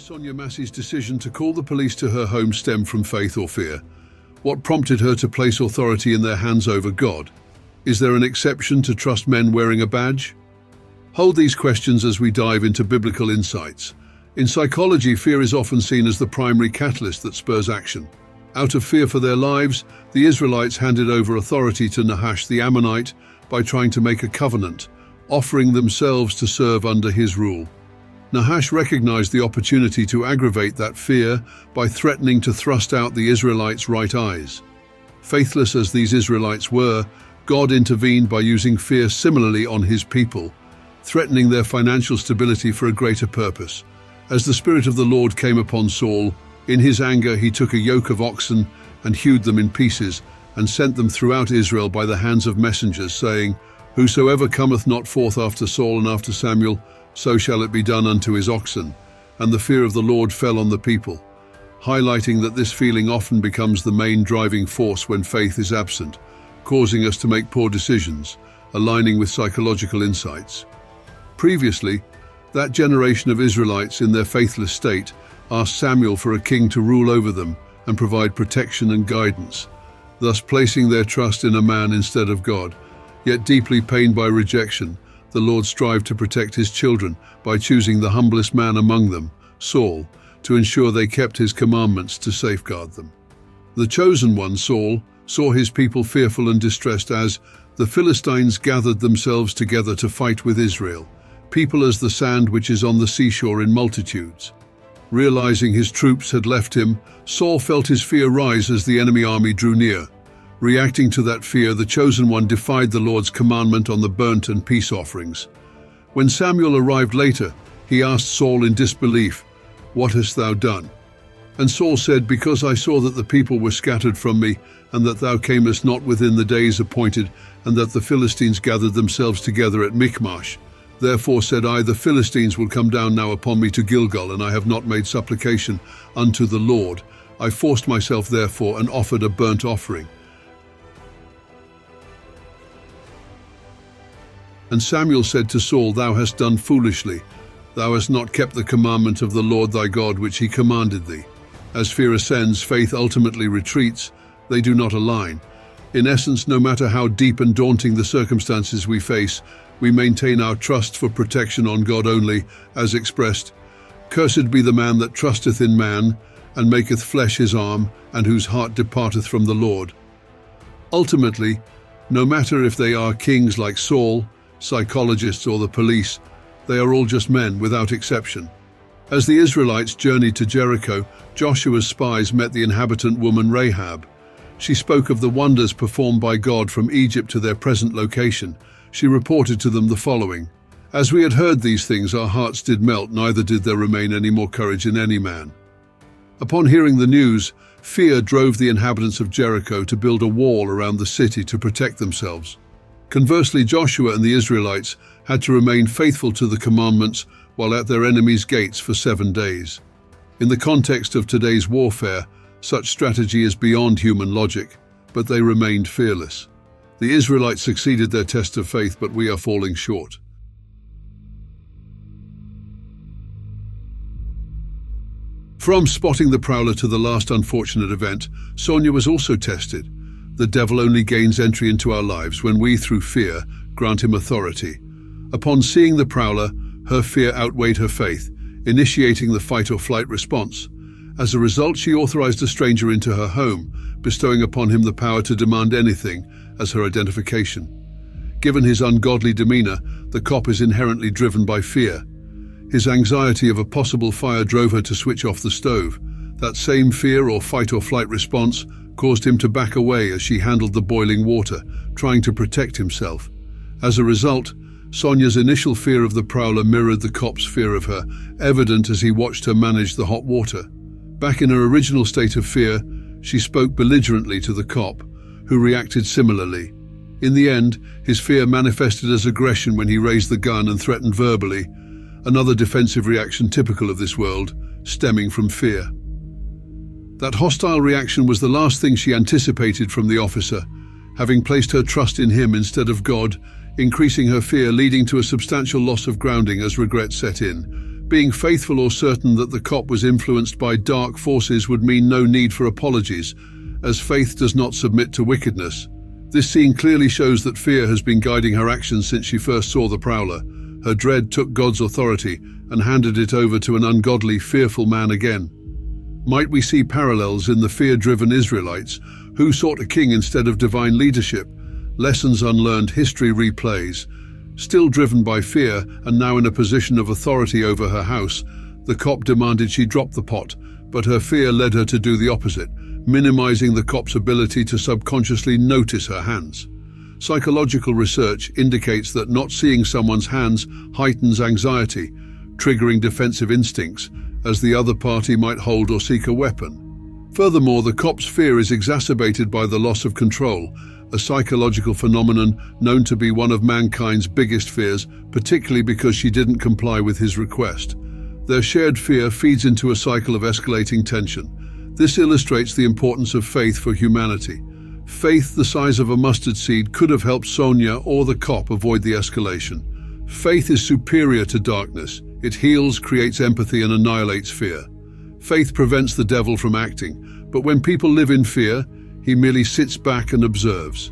Sonya Massey's decision to call the police to her home stem from faith or fear? What prompted her to place authority in their hands over God? Is there an exception to trust men wearing a badge? Hold these questions as we dive into biblical insights. In psychology, fear is often seen as the primary catalyst that spurs action. Out of fear for their lives, the Israelites handed over authority to Nahash the Ammonite by trying to make a covenant, offering themselves to serve under his rule. Nahash recognized the opportunity to aggravate that fear by threatening to thrust out the Israelites' right eyes. Faithless as these Israelites were, God intervened by using fear similarly on his people, threatening their financial stability for a greater purpose. As the Spirit of the Lord came upon Saul, in his anger he took a yoke of oxen and hewed them in pieces, and sent them throughout Israel by the hands of messengers, saying, "Whosoever cometh not forth after Saul and after Samuel, so shall it be done unto his oxen." And the fear of the Lord fell on the people, highlighting that this feeling often becomes the main driving force when faith is absent, causing us to make poor decisions, aligning with psychological insights. Previously, that generation of Israelites in their faithless state asked Samuel for a king to rule over them and provide protection and guidance, thus placing their trust in a man instead of God. Yet deeply pained by rejection, the Lord strived to protect his children by choosing the humblest man among them, Saul, to ensure they kept his commandments to safeguard them. The chosen one, Saul, saw his people fearful and distressed as the Philistines gathered themselves together to fight with Israel, people as the sand which is on the seashore in multitudes. Realizing his troops had left him, Saul felt his fear rise as the enemy army drew near. Reacting to that fear, the chosen one defied the Lord's commandment on the burnt and peace offerings. When Samuel arrived later, he asked Saul in disbelief, "What hast thou done?" And Saul said, "Because I saw that the people were scattered from me, and that thou camest not within the days appointed, and that the Philistines gathered themselves together at Michmash. Therefore said I, the Philistines will come down now upon me to Gilgal, and I have not made supplication unto the Lord. I forced myself therefore and offered a burnt offering." And Samuel said to Saul, "Thou hast done foolishly. Thou hast not kept the commandment of the Lord thy God which he commanded thee." As fear ascends, faith ultimately retreats. They do not align. In essence, no matter how deep and daunting the circumstances we face, we maintain our trust for protection on God only, as expressed, "Cursed be the man that trusteth in man, and maketh flesh his arm, and whose heart departeth from the Lord." Ultimately, no matter if they are kings like Saul, psychologists, or the police, they are all just men without exception. As the Israelites journeyed to Jericho, Joshua's spies met the inhabitant woman Rahab. She spoke of the wonders performed by God from Egypt to their present location. She reported to them the following: "As we had heard these things, our hearts did melt, neither did there remain any more courage in any man." Upon hearing the news, fear drove the inhabitants of Jericho to build a wall around the city to protect themselves. Conversely, Joshua and the Israelites had to remain faithful to the commandments while at their enemies' gates for 7 days. In the context of today's warfare, such strategy is beyond human logic, but they remained fearless. The Israelites succeeded their test of faith, but we are falling short. From spotting the prowler to the last unfortunate event, Sonya was also tested. The devil only gains entry into our lives when we, through fear, grant him authority. Upon seeing the prowler, her fear outweighed her faith, initiating the fight or flight response. As a result, she authorized a stranger into her home, bestowing upon him the power to demand anything as her identification. Given his ungodly demeanor, the cop is inherently driven by fear. His anxiety of a possible fire drove her to switch off the stove. That same fear or fight or flight response caused him to back away as she handled the boiling water, trying to protect himself. As a result, Sonya's initial fear of the prowler mirrored the cop's fear of her, evident as he watched her manage the hot water. Back in her original state of fear, she spoke belligerently to the cop, who reacted similarly. In the end, his fear manifested as aggression when he raised the gun and threatened verbally, another defensive reaction typical of this world, stemming from fear. That hostile reaction was the last thing she anticipated from the officer, having placed her trust in him instead of God, increasing her fear, leading to a substantial loss of grounding as regret set in. Being faithful or certain that the cop was influenced by dark forces would mean no need for apologies, as faith does not submit to wickedness. This scene clearly shows that fear has been guiding her actions since she first saw the prowler. Her dread took God's authority and handed it over to an ungodly, fearful man again. Might we see parallels in the fear-driven Israelites, who sought a king instead of divine leadership? Lessons unlearned, history replays. Still driven by fear and now in a position of authority over her house, the cop demanded she drop the pot, but her fear led her to do the opposite, minimizing the cop's ability to subconsciously notice her hands. Psychological research indicates that not seeing someone's hands heightens anxiety, triggering defensive instincts, as the other party might hold or seek a weapon. Furthermore, the cop's fear is exacerbated by the loss of control, a psychological phenomenon known to be one of mankind's biggest fears, particularly because she didn't comply with his request. Their shared fear feeds into a cycle of escalating tension. This illustrates the importance of faith for humanity. Faith the size of a mustard seed could have helped Sonya or the cop avoid the escalation. Faith is superior to darkness. It heals, creates empathy, and annihilates fear. Faith prevents the devil from acting, but when people live in fear, he merely sits back and observes.